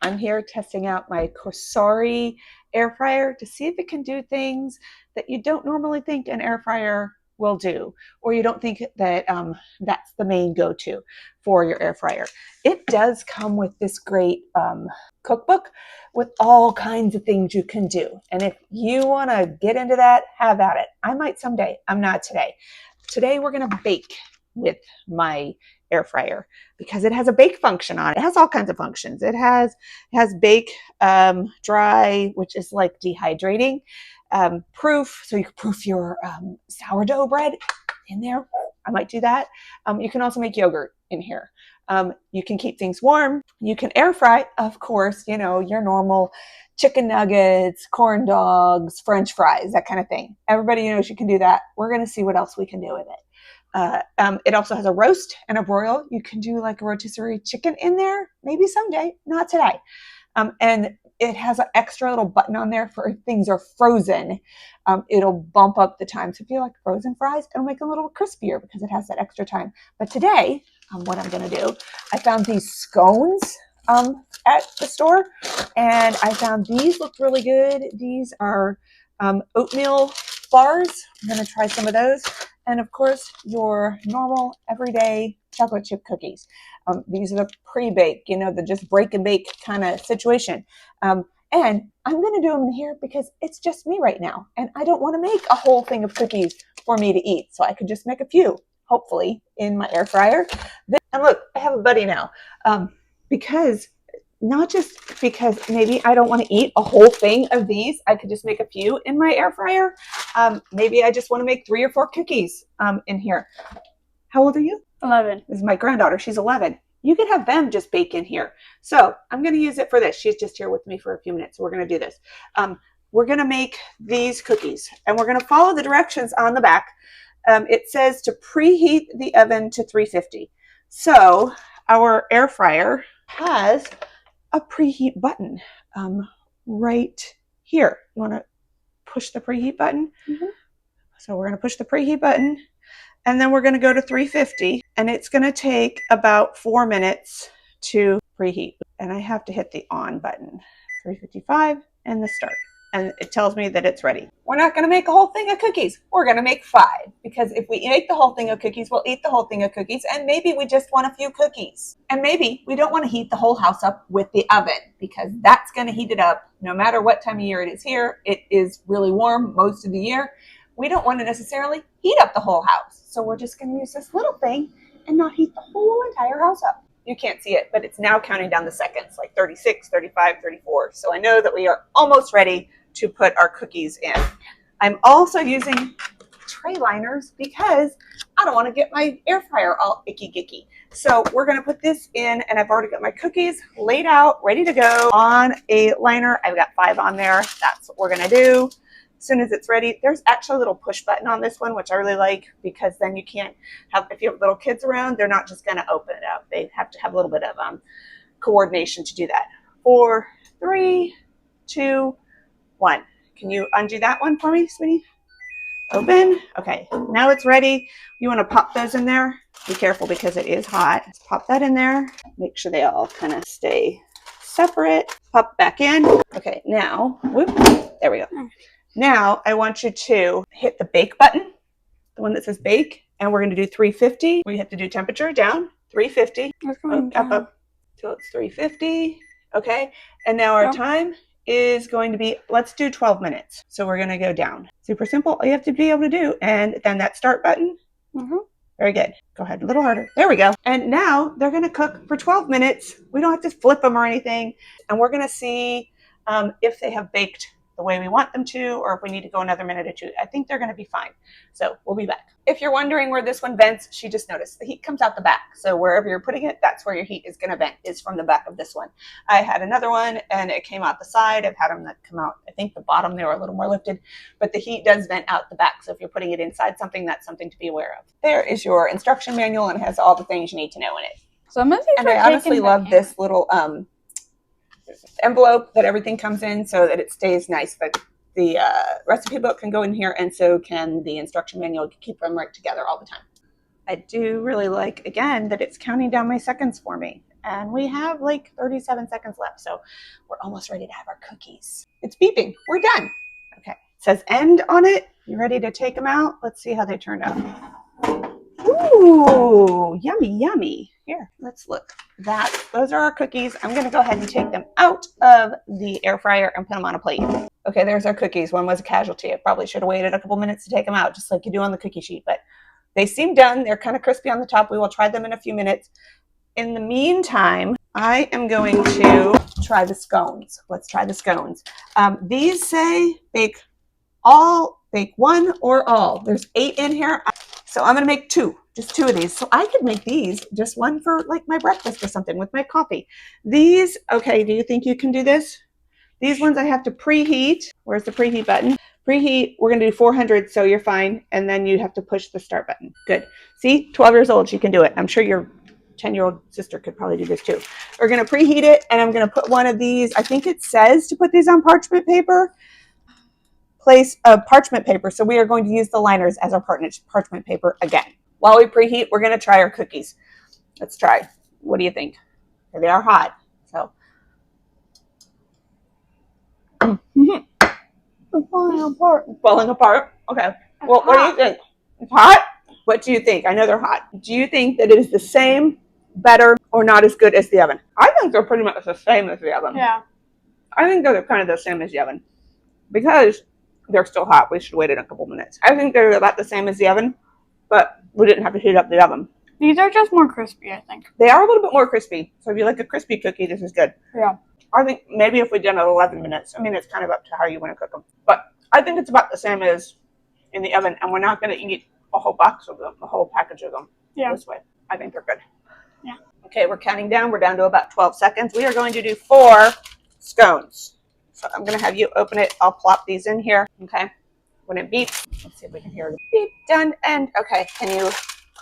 I'm here testing out my Cosori air fryer to see if it can do things that you don't normally think an air fryer will do, or you don't think that that's the main go-to for your air fryer. It does come with this great cookbook with all kinds of things you can do. And if you want to get into that, have at it. I might someday. I'm not today. Today we're going to bake with my air fryer because it has a bake function on it. It has all kinds of functions. It has bake, dry, which is like dehydrating, proof, so you can proof your sourdough bread in there. I might do that. You can also make yogurt in here. You can keep things warm. You can air fry, of course, you know, your normal chicken nuggets, corn dogs, French fries, that kind of thing. Everybody knows you can do that. We're going to see what else we can do with it. It also has a roast and a broil. You can do like a rotisserie chicken in there, maybe someday, not today. And it has an extra little button on there for if things are frozen. It'll bump up the time. So if you like frozen fries, it'll make them a little crispier because it has that extra time. But today, what I'm going to do, I found these scones at the store, and I found these look really good. These are oatmeal bars. I'm going to try some of those. And of course, your normal everyday chocolate chip cookies. These are the pre-bake, you know, the just break and bake kind of situation. And I'm going to do them in here because it's just me right now. And I don't want to make a whole thing of cookies for me to eat. So I could just make a few, hopefully, in my air fryer. And look, I have a buddy now. Not just because maybe I don't want to eat a whole thing of these. I could just make a few in my air fryer. Maybe I just want to make 3 or 4 cookies in here. How old are you? 11. This is my granddaughter. She's 11. You could have them just bake in here. So I'm going to use it for this. She's just here with me for a few minutes. So we're going to do this. We're going to make these cookies, and we're going to follow the directions on the back. It says to preheat the oven to 350. So our air fryer has a preheat button right here. You want to push the preheat button? Mm-hmm. So we're going to push the preheat button, and then we're going to go to 350, and it's going to take about 4 minutes to preheat. And I have to hit the on button, 355, and the start. And it tells me that it's ready. We're not going to make a whole thing of cookies. We're going to make 5, because if we make the whole thing of cookies, we'll eat the whole thing of cookies, and maybe we just want a few cookies. And maybe we don't want to heat the whole house up with the oven, because that's going to heat it up no matter what time of year it is here. It is really warm most of the year. We don't want to necessarily heat up the whole house. So we're just going to use this little thing and not heat the whole entire house up. You can't see it, but it's now counting down the seconds, like 36, 35, 34. So I know that we are almost ready to put our cookies in. I'm also using tray liners because I don't want to get my air fryer all icky gicky. So we're going to put this in, and I've already got my cookies laid out, ready to go on a liner. I've got 5 on there. That's what we're going to do. As soon as it's ready, there's actually a little push button on this one, which I really like, because then you can't have, if you have little kids around, they're not just going to open it up. They have to have a little bit of coordination to do that. 4, 3, 2, 1. Can you undo that one for me, sweetie? Open. Okay, now it's ready. You want to pop those in there. Be careful because it is hot. Let's pop that in there. Make sure they all kind of stay separate. Pop back in. Okay, now, whoop, there we go. Now I want you to hit the bake button, the one that says bake, and we're going to do 350. We have to do temperature down, 350. Up. So it's 350. Okay, and now our time is going to be, let's do 12 minutes. So we're going to go down. Super simple. All you have to be able to do, and then that start button. Mm-hmm. Very good. Go ahead, a little harder. There we go. And now they're going to cook for 12 minutes. We don't have to flip them or anything. And we're going to see if they have baked the way we want them to, or if we need to go another minute or 2. I think they're going to be fine. So we'll be back. If you're wondering where this one vents, she just noticed the heat comes out the back. So wherever you're putting it, that's where your heat is going to vent, is from the back of this one. I had another one and it came out the side. I've had them that come out, I think the bottom, they were a little more lifted, but the heat does vent out the back. So if you're putting it inside something, that's something to be aware of. There is your instruction manual, and it has all the things you need to know in it. So I'm and I honestly love this little envelope that everything comes in, so that it stays nice. But the recipe book can go in here, and so can the instruction manual. Keep them right together all the time. I do really like, again, that it's counting down my seconds for me. And we have like 37 seconds left, so we're almost ready to have our cookies. It's beeping. We're done. Okay. It says end on it. You ready to take them out? Let's see how they turned out. Ooh, yummy, yummy. Here, let's look. Those are our cookies. I'm going to go ahead and take them out of the air fryer and put them on a plate. Okay, there's our cookies. One was a casualty. I probably should have waited a couple minutes to take them out, just like you do on the cookie sheet, but they seem done. They're kind of crispy on the top. We will try them in a few minutes. In the meantime, I am going to try the scones. Let's try the scones. These say bake one or all. There's 8 in here. So I'm going to make just two of these. So I could make these, just one for like my breakfast or something with my coffee. These, okay, do you think you can do this? These ones I have to preheat. Where's the preheat button? Preheat, we're going to do 400, so you're fine. And then you have to push the start button. Good. See, 12 years old, she can do it. I'm sure your 10-year-old sister could probably do this too. We're going to preheat it, and I'm going to put one of these. I think it says to put these on parchment paper. Place of parchment paper. So we are going to use the liners as our parchment paper again. While we preheat, we're going to try our cookies. Let's try. What do you think? They are hot. So falling apart. Okay. Well, what do you think? It's hot? What do you think? I know they're hot. Do you think that it is the same, better, or not as good as the oven? I think they're pretty much the same as the oven. Yeah. I think they're kind of the same as the oven because they're still hot. We should wait a couple minutes. I think they're about the same as the oven, but we didn't have to heat up the oven. These are just more crispy, I think. They are a little bit more crispy. So if you like a crispy cookie, this is good. Yeah. I think maybe if we did it 11 minutes, I mean, it's kind of up to how you want to cook them. But I think it's about the same as in the oven, and we're not going to eat a whole box of them, a whole package of them this way. I think they're good. Yeah. Okay, we're counting down. We're down to about 12 seconds. We are going to do 4 scones. So I'm going to have you open it. I'll plop these in here. Okay. When it beeps, let's see if we can hear it. Beep, done, and okay. Can you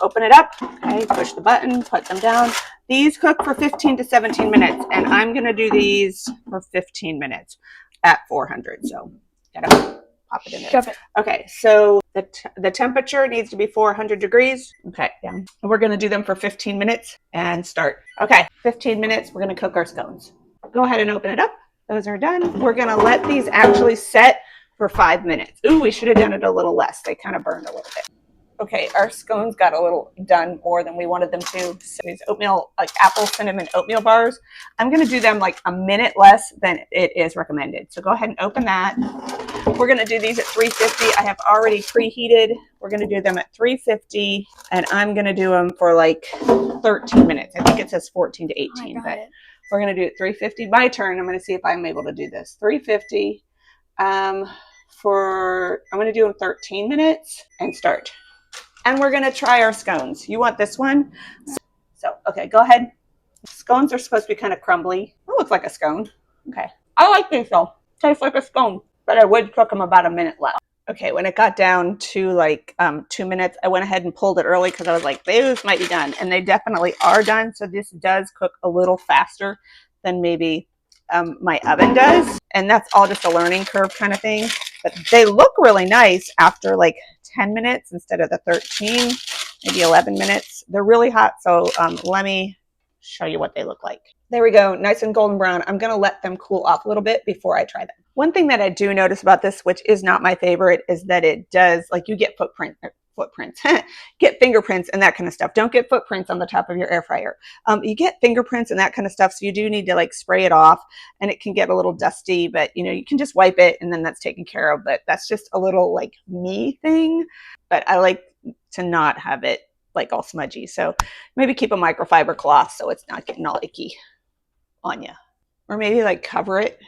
open it up? Okay, push the button, put them down. These cook for 15 to 17 minutes, and I'm going to do these for 15 minutes at 400. So gotta pop it in there. Shove it. Okay, so the temperature needs to be 400 degrees. Okay, yeah. We're going to do them for 15 minutes and start. Okay, 15 minutes. We're going to cook our scones. Go ahead and open it up. Those are done. We're going to let these actually set for 5 minutes. Ooh, we should have done it a little less. They kind of burned a little bit. Okay, our scones got a little done more than we wanted them to. So these oatmeal, like apple cinnamon oatmeal bars, I'm going to do them like a minute less than it is recommended. So go ahead and open that. We're going to do these at 350. I have already preheated. We're going to do them at 350, and I'm going to do them for like 13 minutes. I think it says 14 to 18, but we're going to do it 350. My turn. I'm going to see if I'm able to do this. 350 I'm going to do them 13 minutes and start. And we're going to try our scones. You want this one? So, okay, go ahead. Scones are supposed to be kind of crumbly. It looks like a scone. Okay. I like these though. Tastes like a scone, but I would cook them about a minute less. Okay, when it got down to like 2 minutes, I went ahead and pulled it early because I was like, those might be done. And they definitely are done. So this does cook a little faster than maybe my oven does. And that's all just a learning curve kind of thing. But they look really nice after like 10 minutes instead of the 13, maybe 11 minutes. They're really hot. So let me show you what they look like. There we go. Nice and golden brown. I'm going to let them cool off a little bit before I try them. One thing that I do notice about this, which is not my favorite, is that it does, like you get footprints, get fingerprints and that kind of stuff. Don't get footprints on the top of your air fryer. You get fingerprints and that kind of stuff. So you do need to like spray it off, and it can get a little dusty, but you know, you can just wipe it and then that's taken care of. But that's just a little like me thing, but I like to not have it like all smudgy. So maybe keep a microfiber cloth so it's not getting all icky on you, or maybe like cover it.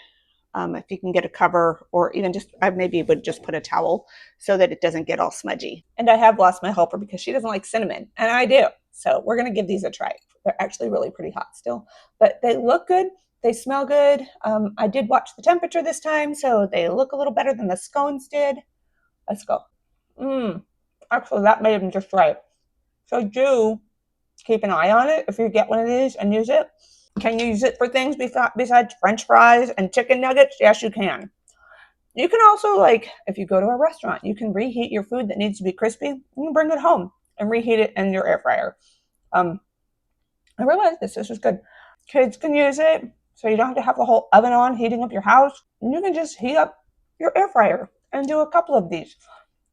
If you can get a cover, or even just, I maybe would just put a towel so that it doesn't get all smudgy. And I have lost my helper because she doesn't like cinnamon, and I do. So we're going to give these a try. They're actually really pretty hot still, but they look good. They smell good. I did watch the temperature this time, so they look a little better than the scones did. Let's go. Actually, that made them just right. So do keep an eye on it if you get one of these and use it. Can you use it for things besides French fries and chicken nuggets? Yes, you can. You can also, like, if you go to a restaurant, you can reheat your food that needs to be crispy. You can bring it home and reheat it in your air fryer. I really like this. This is good. Kids can use it, so you don't have to have the whole oven on heating up your house. And you can just heat up your air fryer and do a couple of these.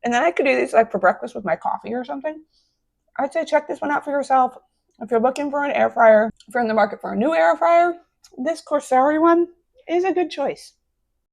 And then I could do these like for breakfast with my coffee or something. I'd say check this one out for yourself. If you're looking for an air fryer, if you're in the market for a new air fryer, this Cosori one is a good choice.